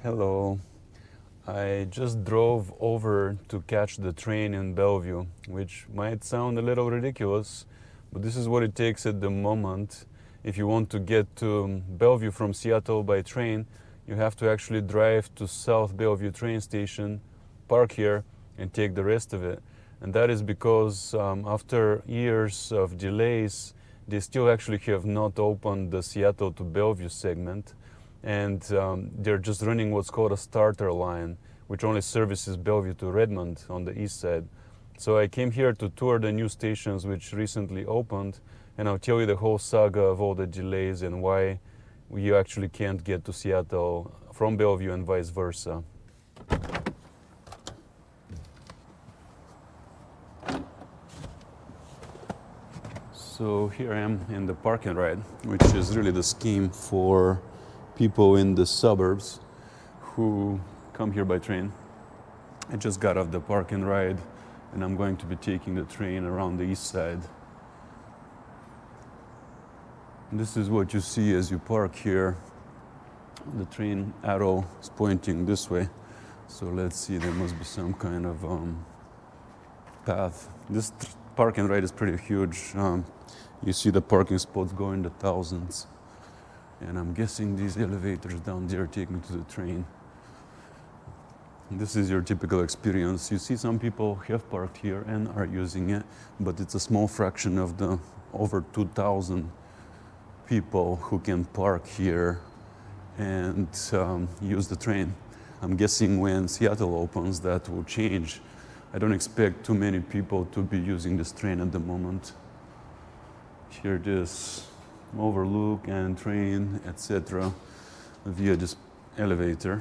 Hello. I just drove over to catch the train in Bellevue, which might sound a little ridiculous, but this is what it takes at the moment. If you want to get to Bellevue from Seattle by train, you have to actually drive to South Bellevue train station, park here, and take the rest of it. And that is because after years of delays, they still actually have not opened the Seattle to Bellevue segment. And they're just running what's called a starter line, which only services Bellevue to Redmond on the east side. So I came here to tour the new stations which recently opened, and I'll tell you the whole saga of all the delays and why you actually can't get to Seattle from Bellevue and vice versa. So here I am in the park and ride, which is really the scheme for people in the suburbs who come here by train. I just got off the park and ride, and I'm going to be taking the train around the east side. And this is what you see as you park here. The train arrow is pointing this way. So let's see, there must be some kind of path. This park and ride is pretty huge. You see the parking spots go in the thousands. And I'm guessing these elevators down there take me to the train. This is your typical experience. You see some people have parked here and are using it, but it's a small fraction of the over 2,000 people who can park here and use the train. I'm guessing when Seattle opens, that will change. I don't expect too many people to be using this train at the moment. Here it is. Overlook and train, etc. via this elevator.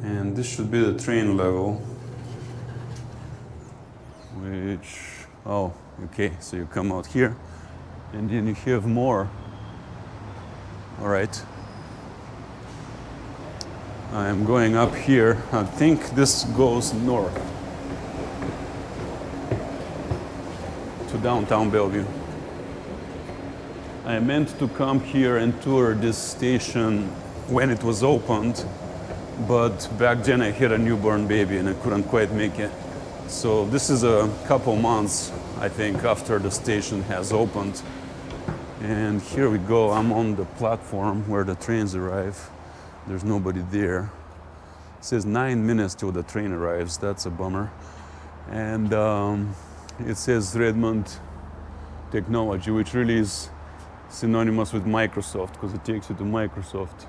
And this should be the train level, which, oh, okay, so you come out here, and then you have more. All right. I'm going up here. I think this goes north to Downtown Bellevue. I meant to come here and tour this station when it was opened, but back then I had a newborn baby and I couldn't quite make it. So this is a couple months, I think, after the station has opened. And here we go. I'm on the platform where the trains arrive. There's nobody there. It says 9 minutes till the train arrives. That's a bummer. And it says Redmond Technology, which really is synonymous with Microsoft because it takes you to Microsoft.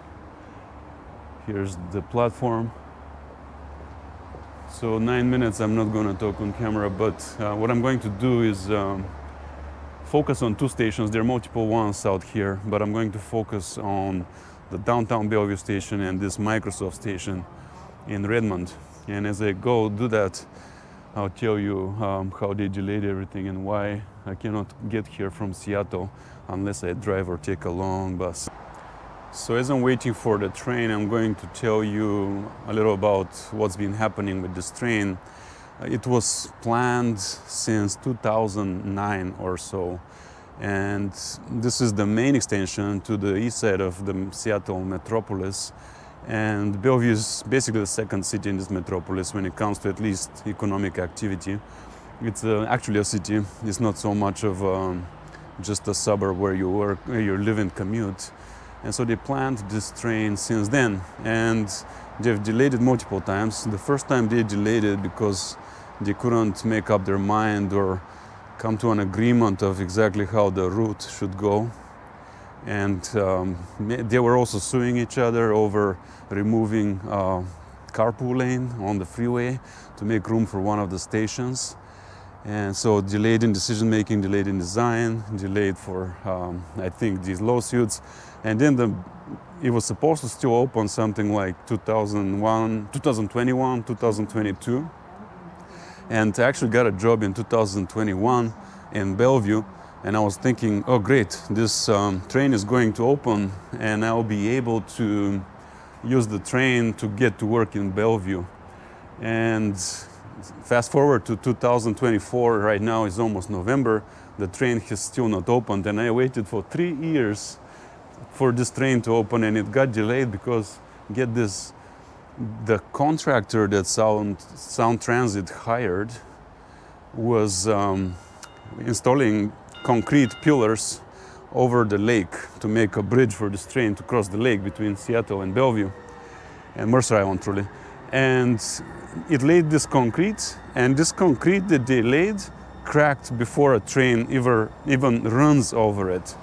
Here's the platform. So 9 minutes, I'm not going to talk on camera, but what I'm going to do is focus on two stations. There are multiple ones out here, but I'm going to focus on the Downtown Bellevue station and this Microsoft station in Redmond. And as I go do that, I'll tell you how they delayed everything and why I cannot get here from Seattle unless I drive or take a long bus. So as I'm waiting for the train, I'm going to tell you a little about what's been happening with this train. It was planned since 2009 or so, and this is the main extension to the east side of the Seattle metropolis. And Bellevue is basically the second city in this metropolis when it comes to at least economic activity. It's actually a city. It's not so much of just a suburb where you work, where you live and commute. And so they planned this train since then, and they've delayed it multiple times. The first time they delayed it because they couldn't make up their mind or come to an agreement of exactly how the route should go. And they were also suing each other over removing carpool lane on the freeway to make room for one of the stations. And so delayed in decision making, delayed in design, delayed for, I think, these lawsuits. And then it was supposed to still open something like 2021, 2022. And I actually got a job in 2021 in Bellevue, and I was thinking, oh great, this train is going to open and I'll be able to use the train to get to work in Bellevue. And fast forward to 2024, right now is almost November, the train has still not opened, and I waited for 3 years for this train to open, and it got delayed because, get this, the contractor that Sound Transit hired was installing concrete pillars over the lake to make a bridge for this train to cross the lake between Seattle and Bellevue and Mercer Island, truly. And it laid this concrete, and this concrete that they laid cracked before a train even runs over it.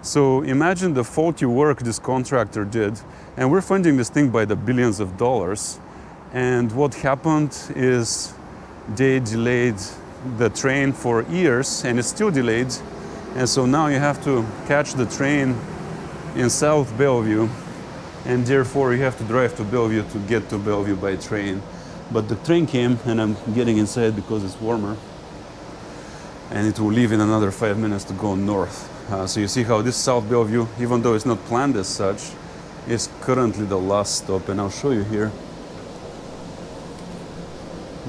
So imagine the faulty work this contractor did, and we're funding this thing by the billions of dollars. And what happened is they delayed the train for years, and it's still delayed. And so now you have to catch the train in South Bellevue, and therefore you have to drive to Bellevue to get to Bellevue by train. But the train came, and I'm getting inside because it's warmer, and it will leave in another 5 minutes to go north. So you see how this South Bellevue, even though it's not planned as such, is currently the last stop, and I'll show you here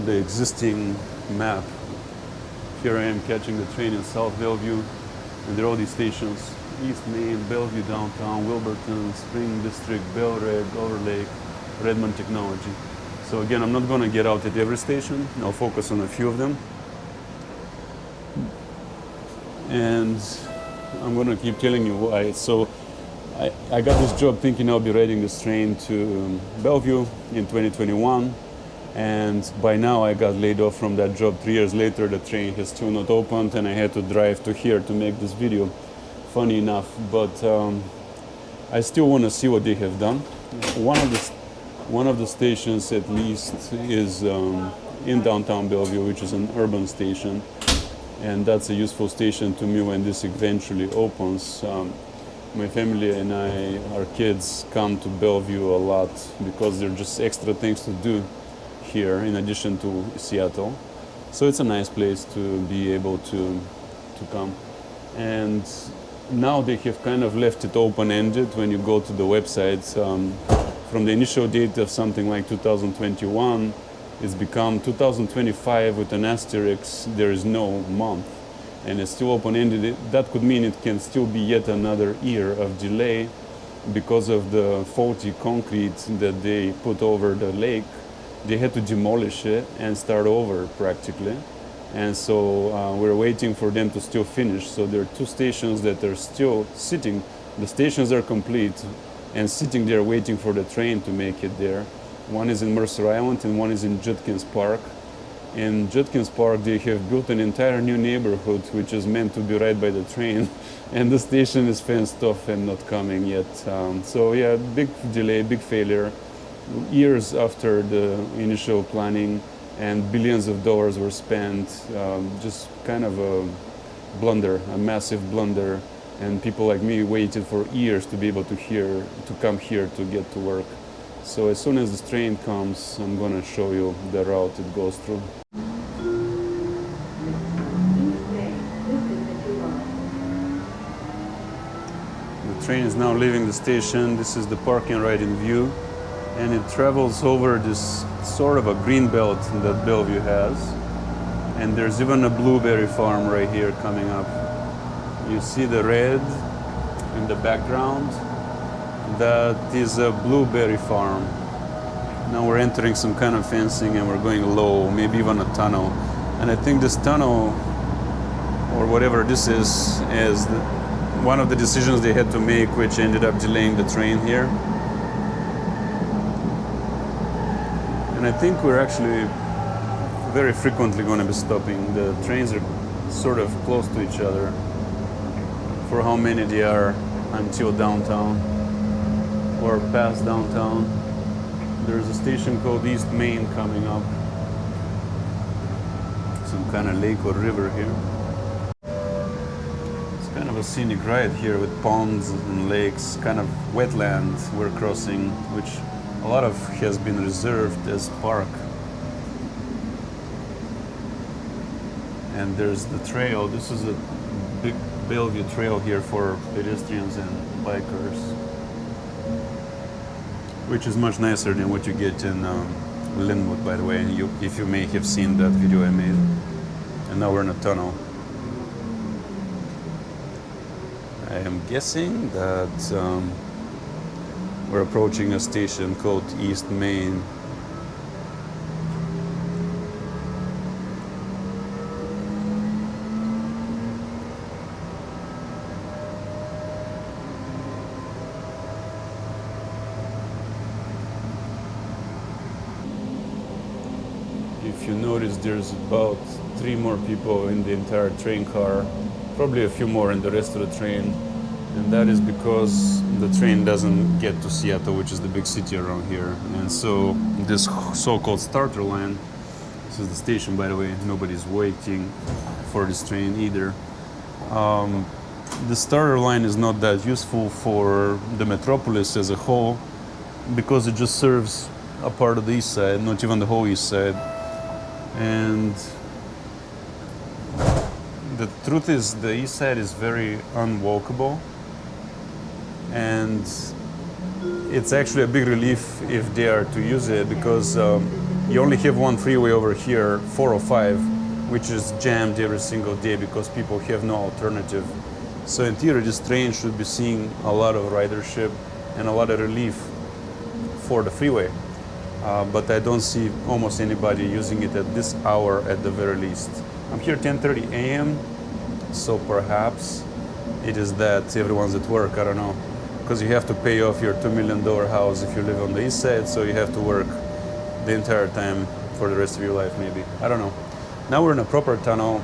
the existing map. Here I am catching the train in South Bellevue, and there are all these stations: East Main, Bellevue Downtown, Wilburton, Spring District, Bellred, Overlake, Redmond Technology. So again, I'm not going to get out at every station. I'll focus on a few of them. And I'm going to keep telling you why. So I got this job thinking I'll be riding this train to Bellevue in 2021. And by now I got laid off from that job. 3 years later, the train has still not opened, and I had to drive to here to make this video. Funny enough, but I still want to see what they have done. One of the stations, at least, is in Downtown Bellevue, which is an urban station. And that's a useful station to me when this eventually opens. My family and our kids come to Bellevue a lot because there are just extra things to do here in addition to Seattle. So it's a nice place to be able to come. And now they have kind of left it open-ended when you go to the website. From the initial date of something like 2021, it's become 2025 with an asterisk. There is no month, and it's still open-ended. That could mean it can still be yet another year of delay because of the faulty concrete that they put over the lake. They had to demolish it and start over practically. And so we're waiting for them to still finish. So there are 2 stations that are still sitting. The stations are complete and sitting there waiting for the train to make it there. One is in Mercer Island and one is in Judkins Park. In Judkins Park, they have built an entire new neighborhood which is meant to be right by the train, and the station is fenced off and not coming yet. So yeah, big delay, big failure. Years after the initial planning, and billions of dollars were spent. Just kind of a blunder, a massive blunder. And people like me waited for years to be able to come here to get to work. So as soon as this train comes, I'm going to show you the route it goes through. The train is now leaving the station. This is the parking right in view. And it travels over this sort of a green belt that Bellevue has. And there's even a blueberry farm right here coming up. You see the red in the background? That is a blueberry farm. Now we're entering some kind of fencing and we're going low, maybe even a tunnel. And I think this tunnel, or whatever this is one of the decisions they had to make, which ended up delaying the train here. And I think we're actually very frequently going to be stopping. The trains are sort of close to each other for how many they are until downtown or past downtown. There's a station called East Main coming up. Some kind of lake or river here. It's kind of a scenic ride here with ponds and lakes, kind of wetland we're crossing, which a lot of has been reserved as park. And there's the trail. This is a big Bellevue trail here for pedestrians and bikers, which is much nicer than what you get in Linwood, by the way, if you may have seen that video I made. And now we're in a tunnel. I am guessing that we're approaching a station called East Main. If you notice, there's about 3 more people in the entire train car, probably a few more in the rest of the train, and that is because the train doesn't get to Seattle, which is the big city around here. And so this so-called starter line, this is the station, by the way, nobody's waiting for this train either. The starter line is not that useful for the metropolis as a whole because it just serves a part of the east side, not even the whole east side. And the truth is, the east side is very unwalkable, and it's actually a big relief if they are to use it, because you only have one freeway over here, 405, which is jammed every single day because people have no alternative. So in theory, this train should be seeing a lot of ridership and a lot of relief for the freeway. But I don't see almost anybody using it at this hour at the very least. I'm here 10:30 a.m., so perhaps it is that everyone's at work, I don't know. Because you have to pay off your $2 million house if you live on the east side, so you have to work the entire time for the rest of your life, maybe. I don't know. Now we're in a proper tunnel.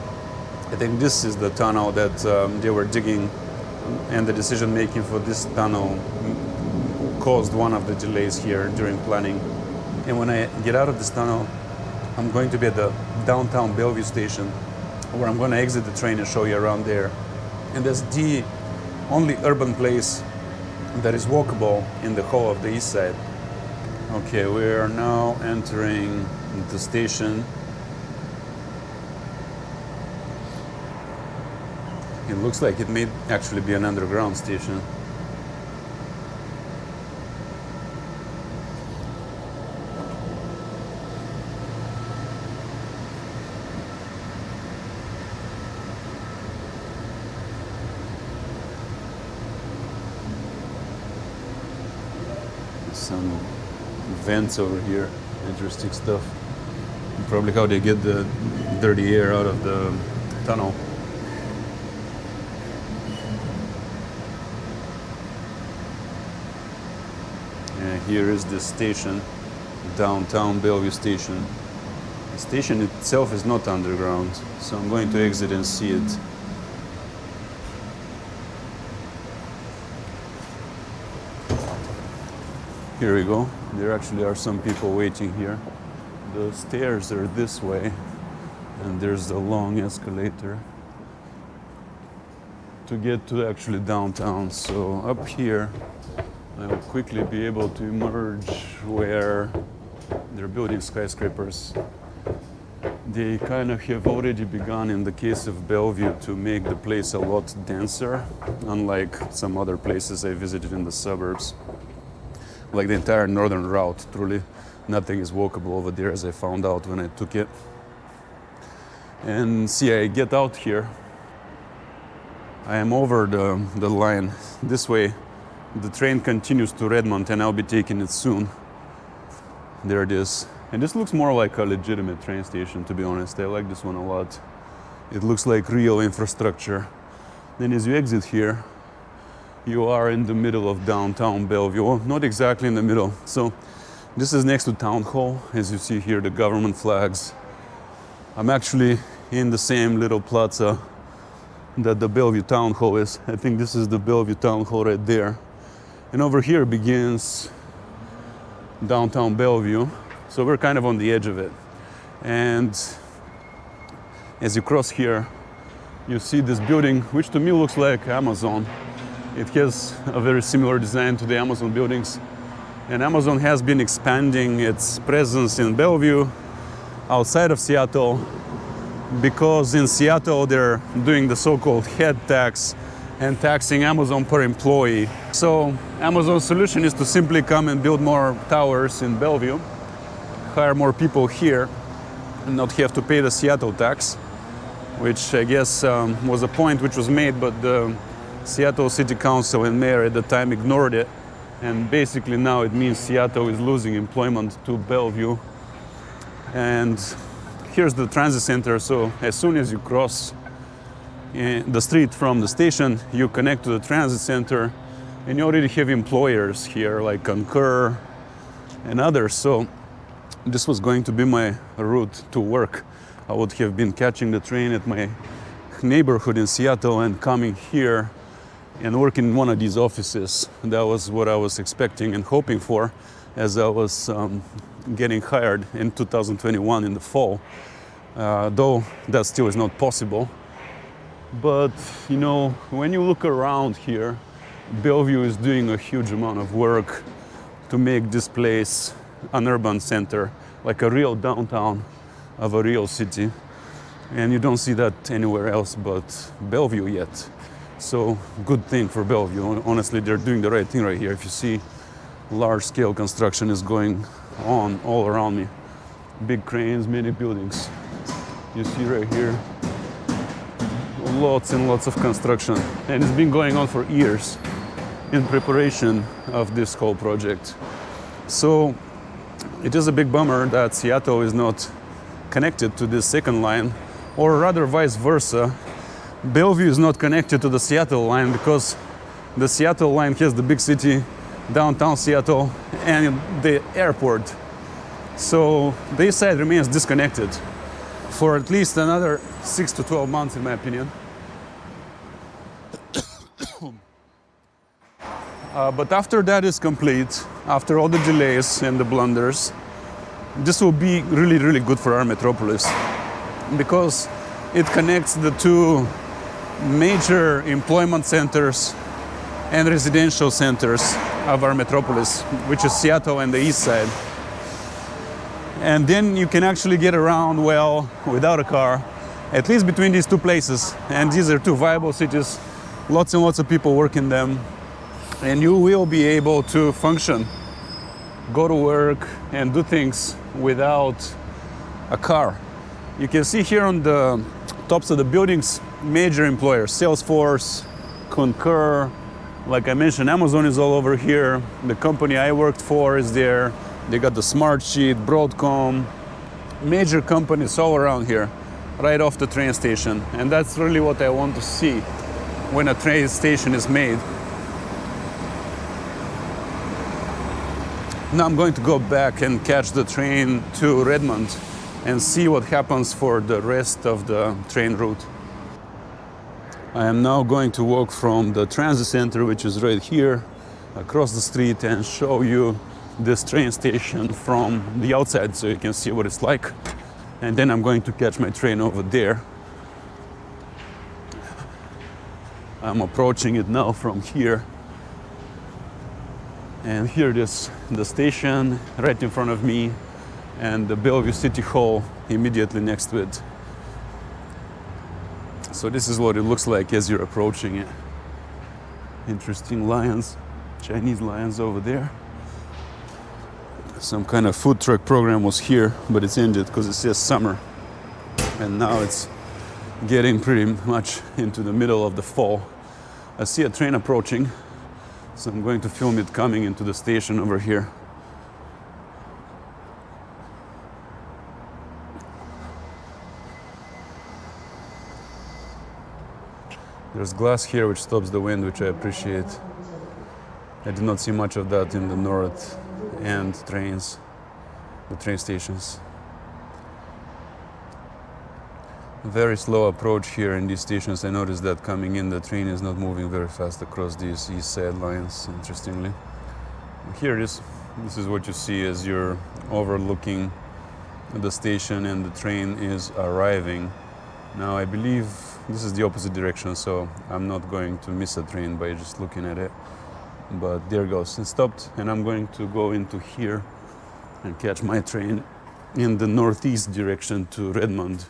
I think this is the tunnel that they were digging, and the decision making for this tunnel caused one of the delays here during planning. And when I get out of this tunnel, I'm going to be at the Downtown Bellevue station, where I'm going to exit the train and show you around there. And that's the only urban place that is walkable in the whole of the east side. Okay, we are now entering the station. It looks like it may actually be an underground station. Some vents over here, interesting stuff. Probably how they get the dirty air out of the tunnel. And here is the station, Downtown Bellevue station. The station itself is not underground, so I'm going to exit and see it. Here we go. There actually are some people waiting here. The stairs are this way, and there's a long escalator to get to actually downtown. So up here, I will quickly be able to emerge where they're building skyscrapers. They kind of have already begun, in the case of Bellevue, to make the place a lot denser, unlike some other places I visited in the suburbs. Like the entire northern route, truly nothing is walkable over there, as I found out when I took it. And see, I get out here, I am over the line. This way, the train continues to Redmond, and I'll be taking it soon. There it is. And this looks more like a legitimate train station, to be honest. I like this one a lot. It looks like real infrastructure. Then as you exit here, you are in the middle of Downtown Bellevue. Well, not exactly in the middle. So this is next to Town Hall. As you see here, the government flags. I'm actually in the same little plaza that the Bellevue Town Hall is. I think this is the Bellevue Town Hall right there. And over here begins Downtown Bellevue. So we're kind of on the edge of it. And as you cross here, you see this building, which to me looks like Amazon. It has a very similar design to the Amazon buildings. And Amazon has been expanding its presence in Bellevue, outside of Seattle, because in Seattle they're doing the so-called head tax and taxing Amazon per employee. So Amazon's solution is to simply come and build more towers in Bellevue, hire more people here, and not have to pay the Seattle tax, which I guess was a point which was made, but the Seattle City Council and mayor at the time ignored it. And basically now it means Seattle is losing employment to Bellevue. And here's the transit center, so as soon as you cross the street from the station, you connect to the transit center, and you already have employers here like Concur and others. So this was going to be my route to work. I would have been catching the train at my neighborhood in Seattle and coming here and working in one of these offices. That was what I was expecting and hoping for as I was getting hired in 2021 in the fall, though that still is not possible. But you know, when you look around here, Bellevue is doing a huge amount of work to make this place an urban center, like a real downtown of a real city. And you don't see that anywhere else but Bellevue yet. So good thing for Bellevue. Honestly, they're doing the right thing right here. If you see, large-scale construction is going on all around me. Big cranes, many buildings. You see right here, lots and lots of construction. And it's been going on for years in preparation of this whole project. So it is a big bummer that Seattle is not connected to this second line, or rather vice versa. Bellevue is not connected to the Seattle line because the Seattle line has the big city, downtown Seattle, and the airport. So the east side remains disconnected for at least another 6 to 12 months, in my opinion. But after that is complete, after all the delays and the blunders, this will be really, really good for our metropolis because it connects the two major employment centers and residential centers of our metropolis, which is Seattle and the east side. And then you can actually get around well without a car, at least between these two places. And these are two viable cities, lots and lots of people work in them. And you will be able to function, go to work and do things without a car. You can see here on the tops of the buildings, major employers, Salesforce, Concur, like I mentioned, Amazon is all over here. The company I worked for is there. They got the Smartsheet, Broadcom, major companies all around here, right off the train station. And that's really what I want to see when a train station is made. Now I'm going to go back and catch the train to Redmond and see what happens for the rest of the train route. I am now going to walk from the transit center, which is right here, across the street and show you this train station from the outside so you can see what it's like. And then I'm going to catch my train over there. I'm approaching it now from here. And here it is, the station right in front of me and the Bellevue City Hall immediately next to it. So this is what it looks like as you're approaching it. Interesting lions, Chinese lions over there. Some kind of food truck program was here, but it's ended because it says summer. And now it's getting pretty much into the middle of the fall. I see a train approaching, so I'm going to film it coming into the station over here. There's glass here which stops the wind, which I appreciate. I did not see much of that in the north end trains, the train stations. Very slow approach here in these stations. I noticed that coming in, the train is not moving very fast across these east side lines, interestingly. Here it is. This is what you see as you're overlooking the station and the train is arriving. Now I believe this is the opposite direction, so I'm not going to miss a train by just looking at it. But there it goes. It stopped, and I'm going to go into here and catch my train in the northeast direction to Redmond.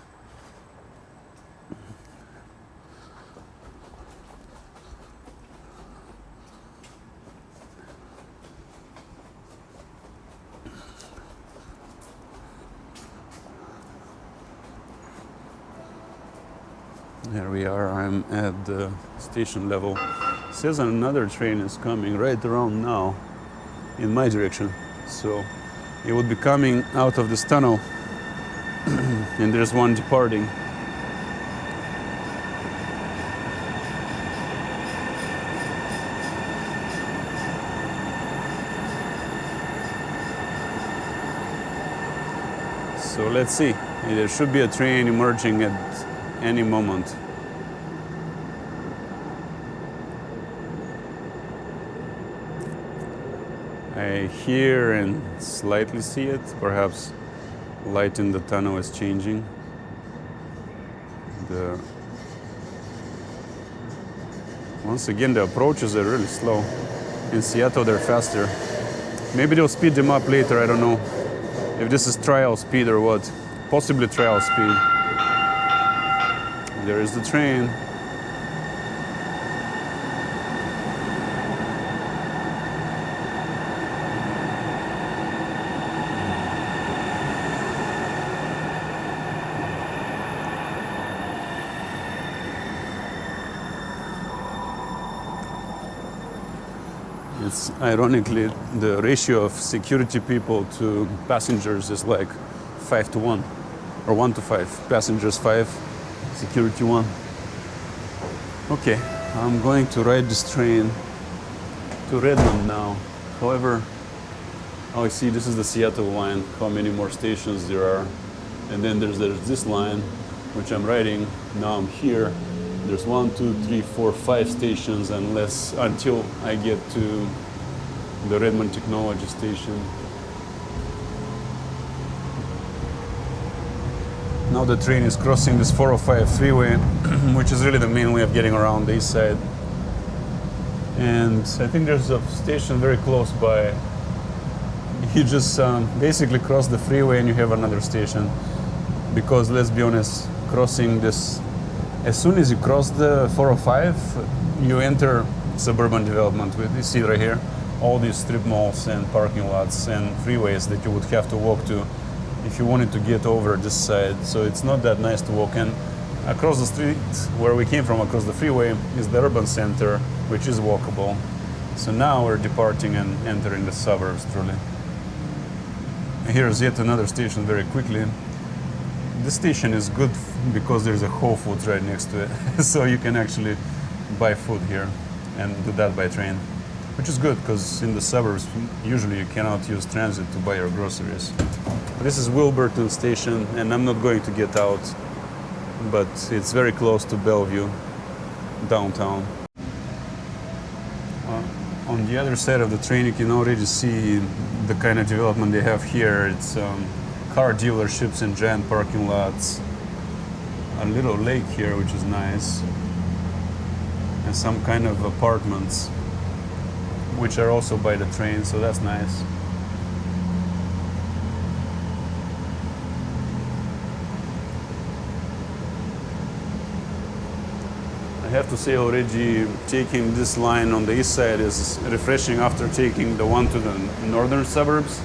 Here we are, I'm at the station level. It says another train is coming right around now in my direction. So it would be coming out of this tunnel and there's one departing. So let's see, there should be a train emerging at any moment. I hear and slightly see it. Perhaps light in the tunnel is changing. Once again, the approaches are really slow. In Seattle, they're faster. Maybe they'll speed them up later, I don't know. If this is trial speed or what. Possibly trial speed. There is the train. It's ironically, the ratio of security people to passengers is like 5-1 or 1-5. Passengers 5, security 1. Okay, I'm going to ride this train to Redmond now. However, oh, I see this is the Seattle line, how many more stations there are. And then there's this line, which I'm riding. Now I'm here. There's 1, 2, 3, 4, 5 stations until I get to the Redmond Technology Station. Now the train is crossing this 405 freeway, which is really the main way of getting around the east side. And I think there's a station very close by. You just basically cross the freeway and you have another station. Because let's be honest, crossing this, as soon as you cross the 405, you enter suburban development. You see right here, all these strip malls and parking lots and freeways that you would have to walk to if you wanted to get over this side. So it's not that nice to walk in. Across the street, where we came from, across the freeway, is the urban center, which is walkable. So now we're departing and entering the suburbs, truly. Here's yet another station very quickly. This station is good because there's a Whole Foods right next to it. So you can actually buy food here and do that by train, which is good because in the suburbs, usually you cannot use transit to buy your groceries. This is Wilburton Station, and I'm not going to get out, but it's very close to Bellevue, downtown. On the other side of the train, you can already see the kind of development they have here. It's car dealerships and giant parking lots. A little lake here, which is nice. And some kind of apartments, which are also by the train, so that's nice. I have to say already, taking this line on the east side is refreshing after taking the one to the northern suburbs.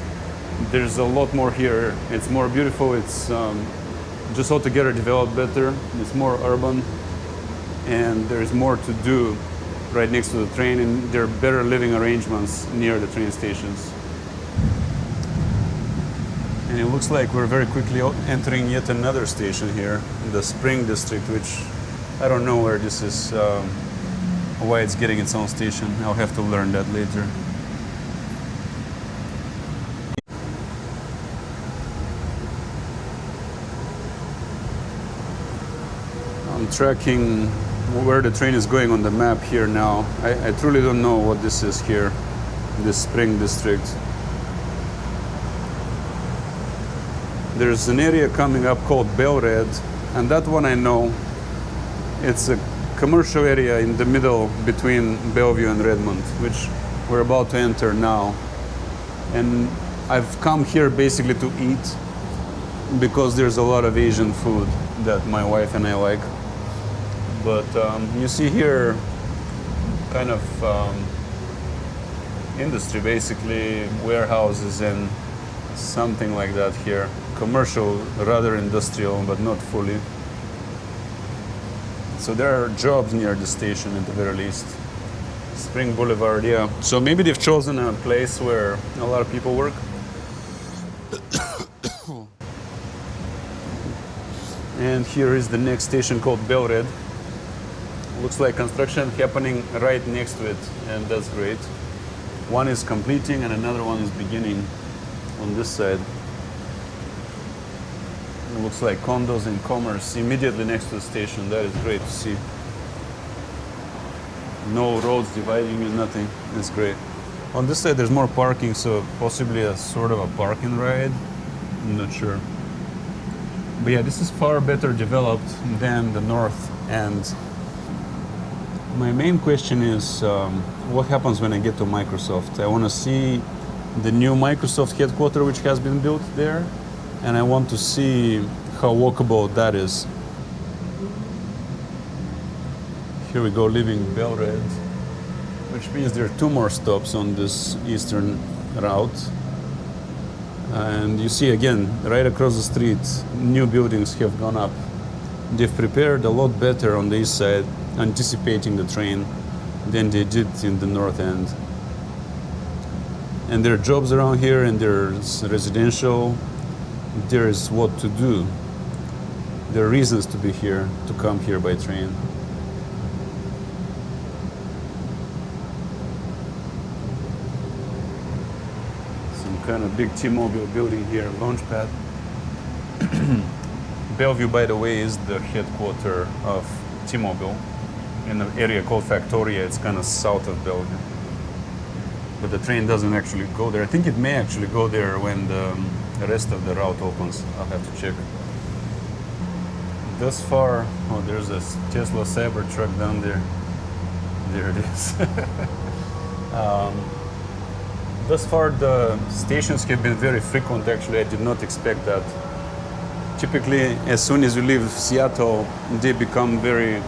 There's a lot more here. It's more beautiful. It's just altogether developed better. It's more urban, and there's more to do right next to the train, and there are better living arrangements near the train stations. And it looks like we're very quickly entering yet another station here, the Spring District, which I don't know where this is, why it's getting its own station. I'll have to learn that later. I'm tracking where the train is going on the map here now. I truly don't know what this is here, this Spring District. There's an area coming up called Belred, and that one I know. It's a commercial area in the middle between Bellevue and Redmond, which we're about to enter now. And I've come here basically to eat because there's a lot of Asian food that my wife and I like. But you see here kind of industry, basically warehouses and something like that here. Commercial, rather industrial, but not fully. So there are jobs near the station at the very least. Spring Boulevard, yeah. So maybe they've chosen a place where a lot of people work. And here is the next station called Belred. Looks like construction happening right next to it, and that's great. One is completing and another one is beginning on this side. It looks like condos and commerce immediately next to the station. That is great to see. No roads dividing you, nothing. It's great. On this side there's more parking, so possibly a sort of a parking ride. I'm not sure. But yeah, this is far better developed than the north. And my main question is, what happens when I get to Microsoft? I want to see the new Microsoft headquarters which has been built there, and I want to see how walkable that is. Here we go, leaving Belred, which means there are 2 more stops on this eastern route. And you see again, right across the street, new buildings have gone up. They've prepared a lot better on the east side, anticipating the train, than they did in the north end. And there are jobs around here, and there's residential. There's what to do. There are reasons to be here, to come here by train. Kind of big T-Mobile building here, launchpad. Bellevue, by the way, is the headquarters of T-Mobile in an area called Factoria. It's kind of south of Bellevue. But the train doesn't actually go there. I think it may actually go there when the rest of the route opens. I'll have to check. Thus far, oh, there's a Tesla Cybertruck down there. There it is. Thus far, the stations have been very frequent, actually. I did not expect that. Typically, as soon as you leave Seattle, they become very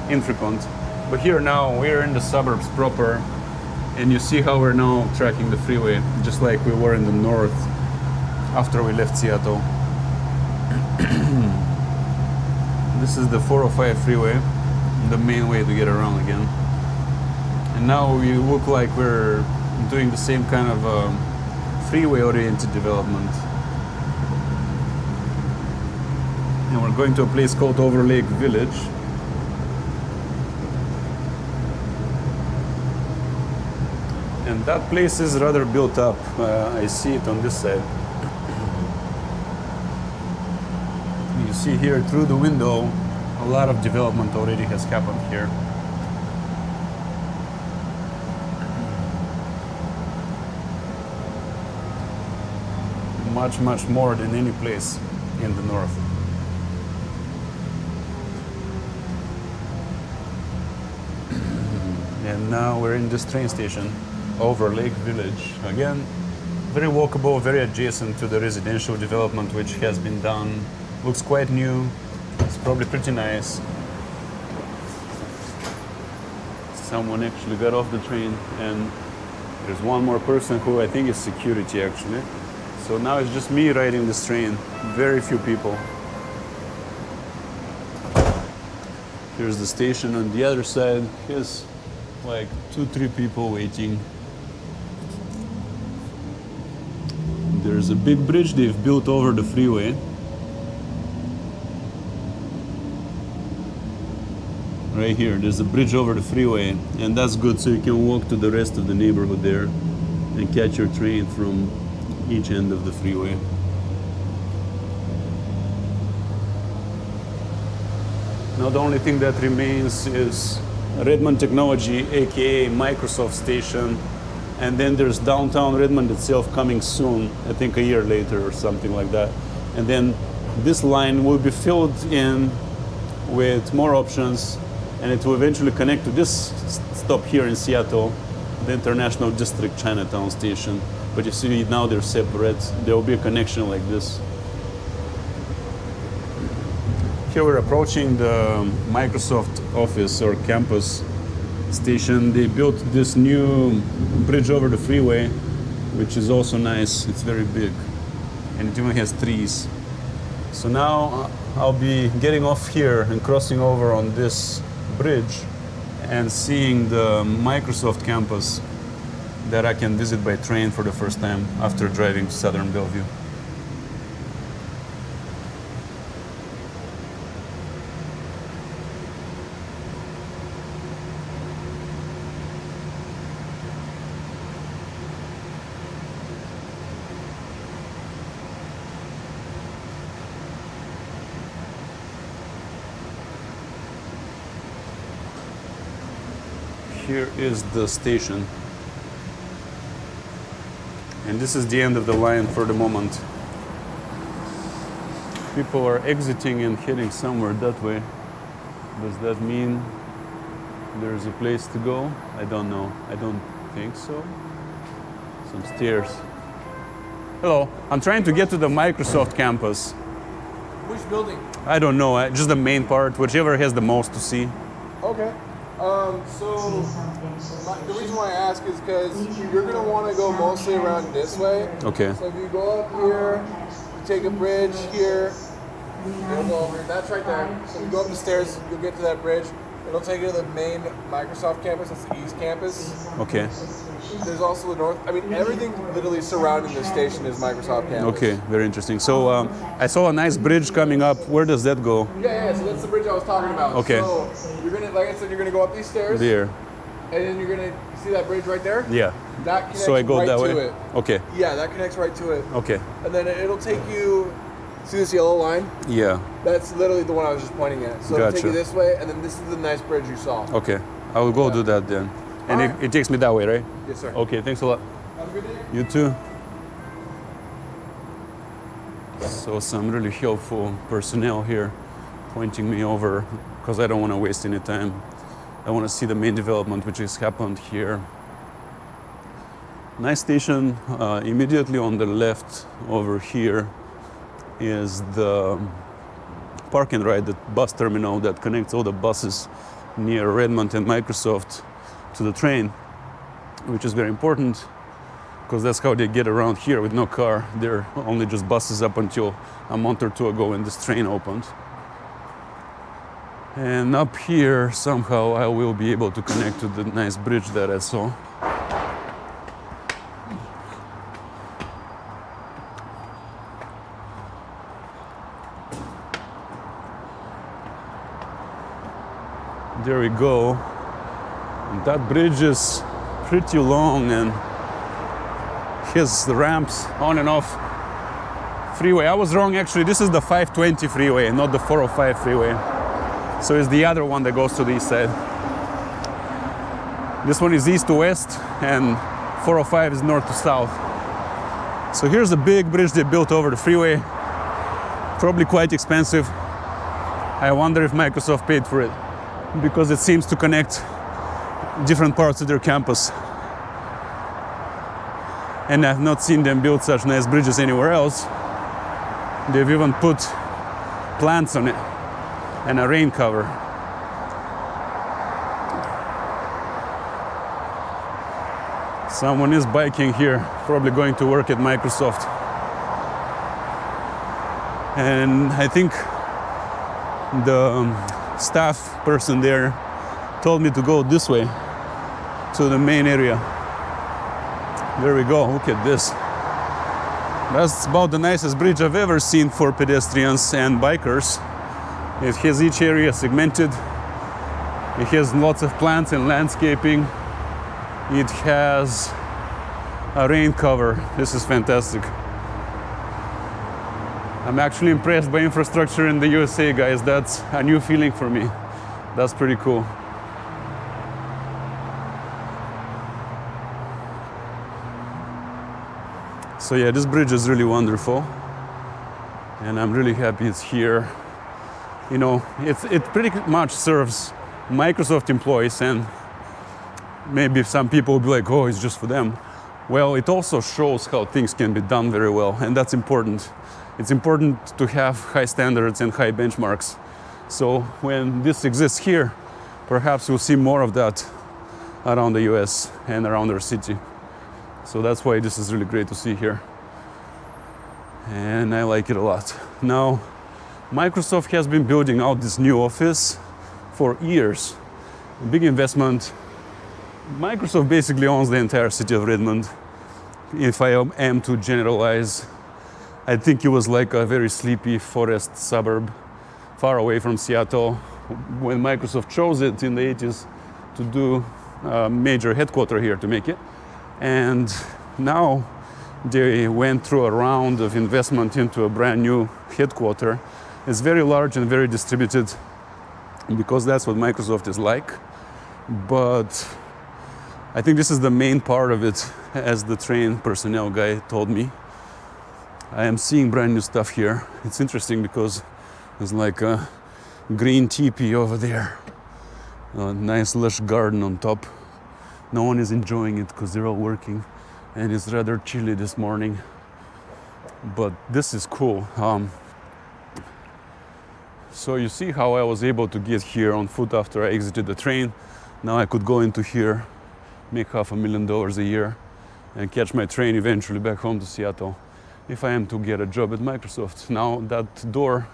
infrequent. But here now, we're in the suburbs proper, and you see how we're now tracking the freeway, just like we were in the north after we left Seattle. This is the 405 freeway, the main way to get around again. And now we look like we're doing the same kind of freeway-oriented development. And we're going to a place called Overlake Village. And that place is rather built up. I see it on this side. You see here through the window, a lot of development already has happened here. Much more than any place in the north. And now we're in this train station, Overlake Village. Again, very walkable, very adjacent to the residential development which has been done. Looks quite new. It's probably pretty nice. Someone actually got off the train, and there's one more person who I think is security actually. So now it's just me riding this train, very few people. Here's the station on the other side. Here's like 2-3 people waiting. There's a big bridge they've built over the freeway. Right here, there's a bridge over the freeway, and that's good so you can walk to the rest of the neighborhood there and catch your train from each end of the freeway. Now the only thing that remains is Redmond Technology, aka Microsoft Station, and then there's downtown Redmond itself coming soon, I think a year later or something like that. And then this line will be filled in with more options, and it will eventually connect to this stop here in Seattle, the International District Chinatown Station. But you see now they're separate. There will be a connection like this. Here we're approaching the Microsoft office or campus station. They built this new bridge over the freeway, which is also nice. It's very big, and it even has trees. So now I'll be getting off here and crossing over on this bridge and seeing the Microsoft campus that I can visit by train for the first time after driving to Southern Bellevue. Here is the station. And this is the end of the line for the moment. People are exiting and heading somewhere that way. Does that mean there's a place to go? I don't know. I don't think so. Some stairs. Hello. I'm trying to get to the Microsoft campus. Which building? I don't know. Just the main part, whichever has the most to see. Okay. The reason why I ask is because you're going to want to go mostly around this way. Okay. So if you go up here, you take a bridge here, you'll go over. That's right there. So you go up the stairs, you'll get to that bridge. It'll take you to the main Microsoft campus. That's the East Campus. Okay. There's also the North. I mean, everything literally surrounding the station is Microsoft campus. Okay, very interesting. So I saw a nice bridge coming up. Where does that go? Yeah. So that's the bridge I was talking about. Okay. So you're gonna, like I said, you're gonna go up these stairs. There. And then you're gonna see that bridge right there. Yeah. That connects So I go right that to way. it. Okay. Yeah, that connects right to it. Okay. And then it'll take you. See this yellow line? Yeah. That's literally the one I was just pointing at. So it'll take you this way, and then this is the nice bridge you saw. Okay. I will go do that then. And it takes me that way, right? Yes, sir. Okay, thanks a lot. Have a good day. You too. So some really helpful personnel here pointing me over because I don't want to waste any time. I want to see the main development which has happened here. Nice station. Immediately on the left over here is the park and ride, the bus terminal that connects all the buses near Redmond and Microsoft to the train, which is very important because that's how they get around here with no car. They're only just buses up until a month or two ago when this train opened. And up here, somehow I will be able to connect to the nice bridge that I saw. There we go. And that bridge is pretty long and has the ramps on and off freeway. I was wrong actually, this is the 520 freeway, not the 405 freeway. So it's the other one that goes to the east side. This one is east to west and 405 is north to south. So here's a big bridge they built over the freeway. Probably quite expensive. I wonder if Microsoft paid for it, because it seems to connect different parts of their campus. And I've not seen them build such nice bridges anywhere else. They've even put plants on it and a rain cover. Someone is biking here, probably going to work at Microsoft. And I think the staff person there told me to go this way to the main area. There we go, look at this. That's about the nicest bridge I've ever seen for pedestrians and bikers. It has each area segmented. It has lots of plants and landscaping. It has a rain cover. This is fantastic. I'm actually impressed by infrastructure in the USA, guys. That's a new feeling for me. That's pretty cool. So yeah, this bridge is really wonderful. And I'm really happy it's here. You know, it pretty much serves Microsoft employees, and maybe some people will be like, oh, it's just for them. Well, it also shows how things can be done very well, and that's important. It's important to have high standards and high benchmarks. So when this exists here, perhaps we'll see more of that around the US and around our city. So that's why this is really great to see here. And I like it a lot. Now, Microsoft has been building out this new office for years. A big investment. Microsoft basically owns the entire city of Redmond. If I am to generalize, I think it was like a very sleepy forest suburb far away from Seattle when Microsoft chose it in the 80s to do a major headquarters here to make it. And now they went through a round of investment into a brand new headquarters. It's very large and very distributed because that's what Microsoft is like. But I think this is the main part of it, as the train personnel guy told me. I am seeing brand new stuff here. It's interesting because there's like a green teepee over there. A nice lush garden on top. No one is enjoying it because they're all working and it's rather chilly this morning. But this is cool. So you see how I was able to get here on foot after I exited the train. Now I could go into here, make $500,000 a year and catch my train eventually back home to Seattle if I am to get a job at Microsoft. Now that door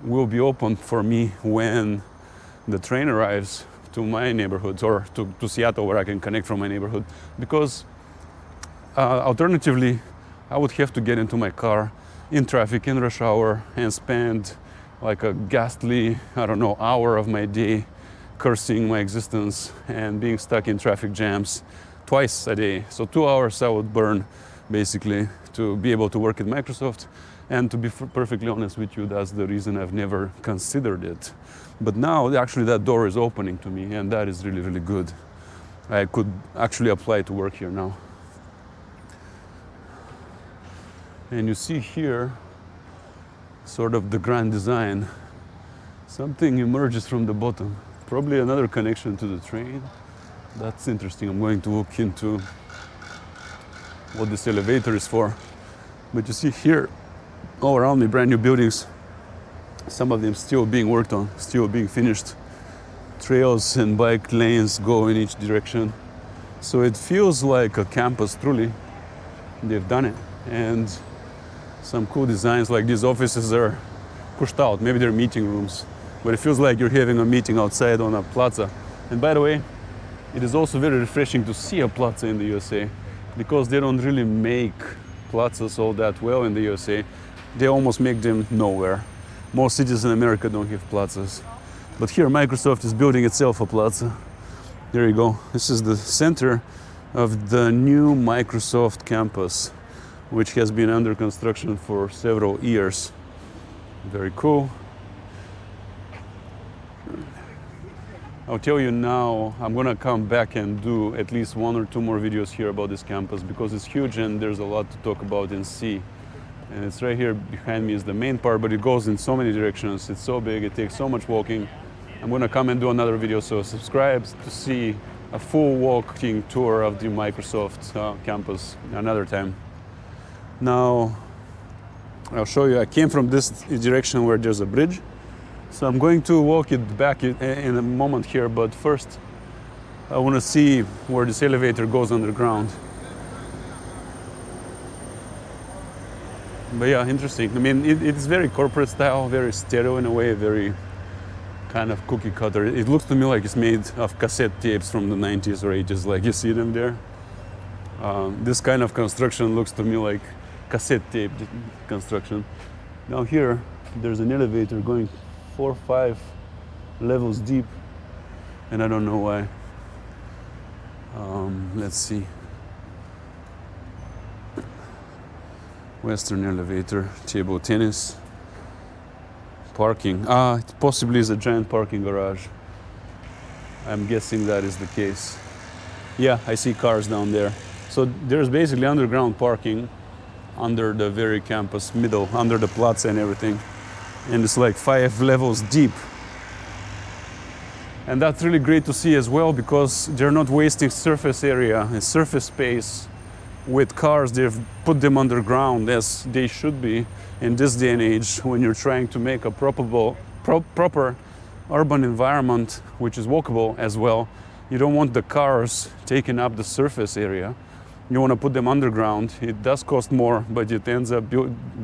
will be open for me when the train arrives to my neighborhood or to Seattle, where I can connect from my neighborhood, because alternatively I would have to get into my car in traffic in rush hour and spend like a ghastly, I don't know, hour of my day cursing my existence and being stuck in traffic jams twice a day. So 2 hours I would burn basically to be able to work at Microsoft. And to be perfectly honest with you, that's the reason I've never considered it. But now actually that door is opening to me, and that is really, really good. I could actually apply to work here now. And you see here sort of the grand design. Something emerges from the bottom. Probably another connection to the train. That's interesting. I'm going to look into what this elevator is for. But you see here, all around me, brand new buildings. Some of them still being worked on, still being finished. Trails and bike lanes go in each direction. So it feels like a campus, truly. They've done it. And some cool designs, like these offices are pushed out. Maybe they're meeting rooms, but it feels like you're having a meeting outside on a plaza. And by the way, it is also very refreshing to see a plaza in the USA, because they don't really make plazas all that well in the USA. They almost make them nowhere. Most cities in America don't have plazas. But here Microsoft is building itself a plaza. There you go. This is the center of the new Microsoft campus, which has been under construction for several years. Very cool. I'll tell you now, I'm gonna come back and do at least 1 or 2 more videos here about this campus, because it's huge and there's a lot to talk about and see. And it's right here behind me is the main part, but it goes in so many directions. It's so big, it takes so much walking. I'm gonna come and do another video, so subscribe to see a full walking tour of the Microsoft campus another time. Now, I'll show you, I came from this direction where there's a bridge. So I'm going to walk it back in a moment here, but first I want to see where this elevator goes underground. But yeah, interesting. I mean, it's very corporate style, very stereo in a way, very kind of cookie cutter. It looks to me like it's made of cassette tapes from the 90s or 80s, like you see them there. This kind of construction looks to me like cassette tape construction. Now here, there's an elevator going 4 or 5 levels deep, and I don't know why. Let's see. Western elevator, table tennis, parking. It possibly is a giant parking garage. I'm guessing that is the case. Yeah, I see cars down there. So there's basically underground parking under the very campus middle, under the plaza and everything. And it's like 5 levels deep. And that's really great to see as well, because they're not wasting surface area and surface space with cars. They've put them underground, as they should be in this day and age, when you're trying to make a proper urban environment which is walkable as well. You don't want the cars taking up the surface area. You want to put them underground. It does cost more, but it ends up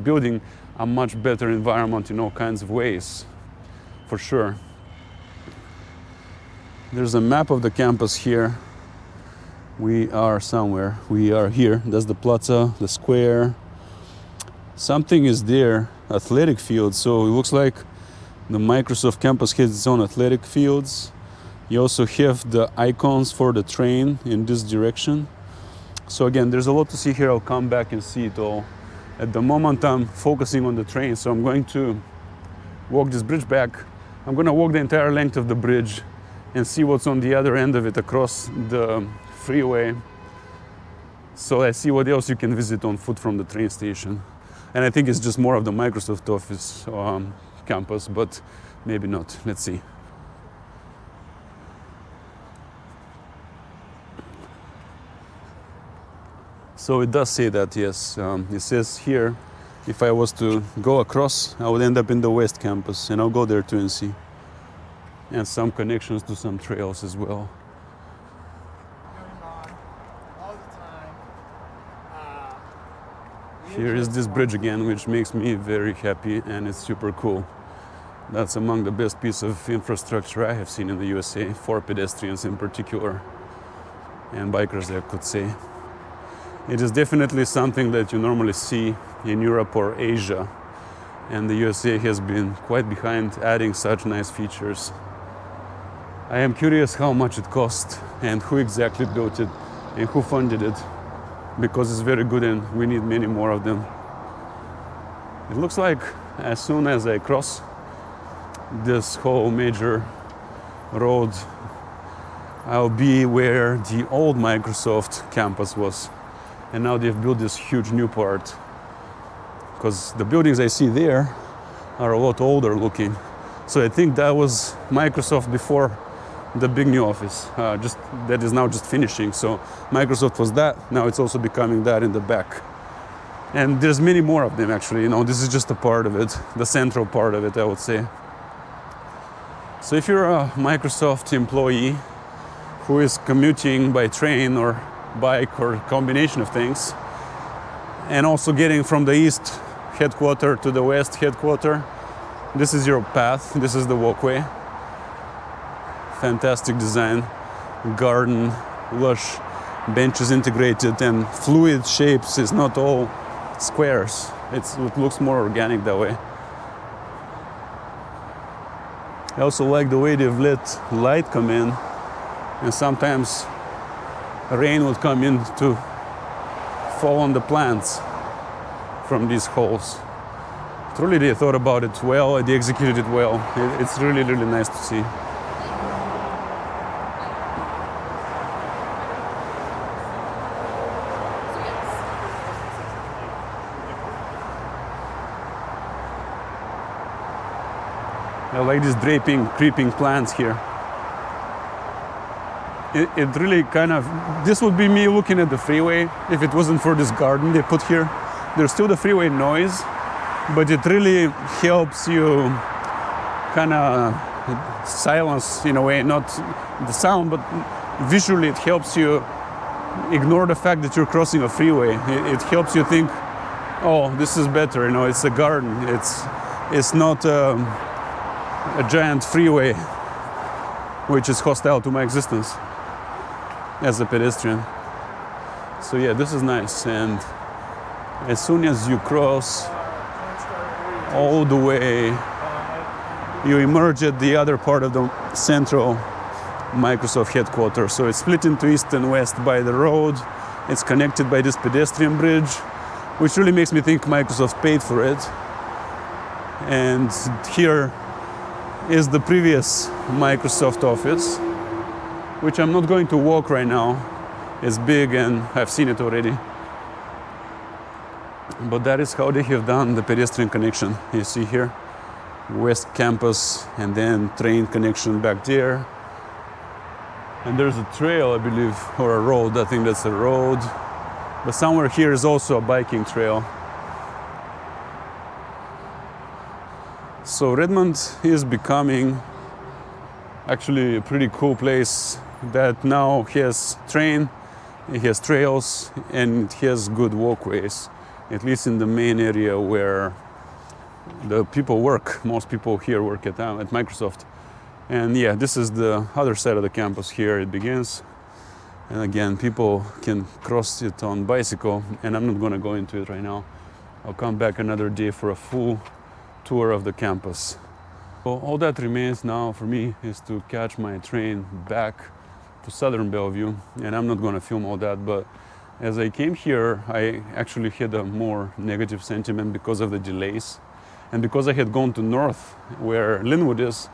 building a much better environment in all kinds of ways, for sure. There's a map of the campus here. We are somewhere. We are here. That's the plaza, the square. Something is there, athletic field. So it looks like the Microsoft campus has its own athletic fields. You also have the icons for the train in this direction. So again, there's a lot to see here. I'll come back and see it all. At the moment, I'm focusing on the train, so I'm going to walk this bridge back. I'm going to walk the entire length of the bridge and see what's on the other end of it across the freeway. So I see what else you can visit on foot from the train station. And I think it's just more of the Microsoft office campus, but maybe not. Let's see. So it does say that, yes. It says here, if I was to go across, I would end up in the West Campus, and I'll go there too and see. And some connections to some trails as well. Here is this bridge again, which makes me very happy, and it's super cool. That's among the best piece of infrastructure I have seen in the USA, for pedestrians in particular, and bikers, I could say. It is definitely something that you normally see in Europe or Asia, and the USA has been quite behind adding such nice features. I am curious how much it cost and who exactly built it and who funded it, because it's very good and we need many more of them. It looks like as soon as I cross this whole major road, I'll be where the old Microsoft campus was. And now they've built this huge new part, because the buildings I see there are a lot older looking. So I think that was Microsoft before the big new office, that is now just finishing. So Microsoft was that, now it's also becoming that in the back. And there's many more of them actually, you know, this is just a part of it, the central part of it, I would say. So if you're a Microsoft employee who is commuting by train or bike or combination of things, and also getting from the east headquarters to the west headquarters, this is your path, this is the walkway. Fantastic design, garden, lush benches integrated, and fluid shapes. Is not all squares, it looks more organic that way. I also like the way they've let light come in, and sometimes rain would come in to fall on the plants from these holes. Truly they thought about it well, they executed it well. It's really, really nice to see. I like these draping, creeping plants here. It really kind of, this would be me looking at the freeway if it wasn't for this garden they put here. There's still the freeway noise, but it really helps you kind of silence, in a way, not the sound, but visually it helps you ignore the fact that you're crossing a freeway. It helps you think, oh, this is better, you know, it's a garden. It's not a giant freeway which is hostile to my existence as a pedestrian. So yeah, this is nice. And as soon as you cross all the way, you emerge at the other part of the central Microsoft headquarters. So it's split into east and west by the road. It's connected by this pedestrian bridge, which really makes me think Microsoft paid for it. And here is the previous Microsoft office, which I'm not going to walk right now. It's big and I've seen it already. But that is how they have done the pedestrian connection. You see here, West Campus, and then train connection back there. And there's a trail, I believe, or a road. I think that's a road. But somewhere here is also a biking trail. So Redmond is becoming actually a pretty cool place that now has train, it has trails, and it has good walkways, at least in the main area where the people work. Most people here work at Microsoft. And yeah, this is the other side of the campus here. It begins. And again, people can cross it on bicycle, and I'm not going to go into it right now. I'll come back another day for a full tour of the campus. So all that remains now for me is to catch my train back to Southern Bellevue, and I'm not going to film all that, but as I came here, I actually had a more negative sentiment because of the delays, and because I had gone to North, where Linwood is,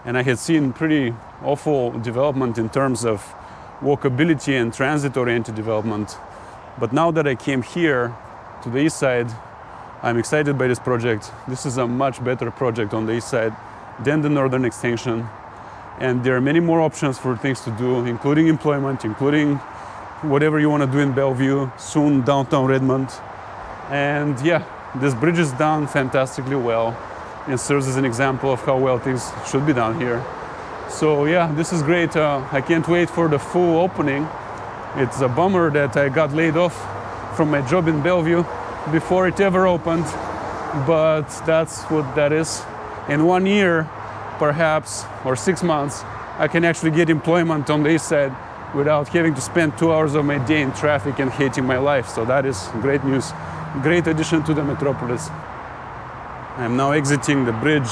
and I had seen pretty awful development in terms of walkability and transit-oriented development. But now that I came here to the east side, I'm excited by this project. This is a much better project on the east side than the northern extension. And there are many more options for things to do, including employment, including whatever you want to do in Bellevue, soon downtown Redmond. And yeah, this bridge is done fantastically well and serves as an example of how well things should be done here. So yeah, this is great. I can't wait for the full opening. It's a bummer that I got laid off from my job in Bellevue before it ever opened, but that's what that is. In 1 year, perhaps, or 6 months, I can actually get employment on the east side without having to spend 2 hours of my day in traffic and hating my life. So that is great news. Great addition to the metropolis. I'm now exiting the bridge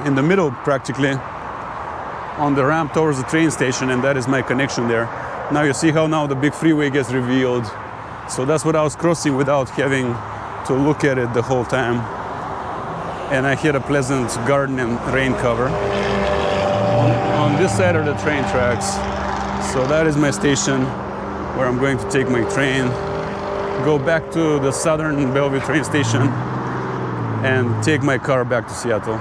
in the middle, practically, on the ramp towards the train station, and that is my connection there. Now you see how now the big freeway gets revealed. So that's what I was crossing without having to look at it the whole time. And I had a pleasant garden and rain cover. On this side are the train tracks. So that is my station where I'm going to take my train, go back to the Southern Bellevue train station, and take my car back to Seattle.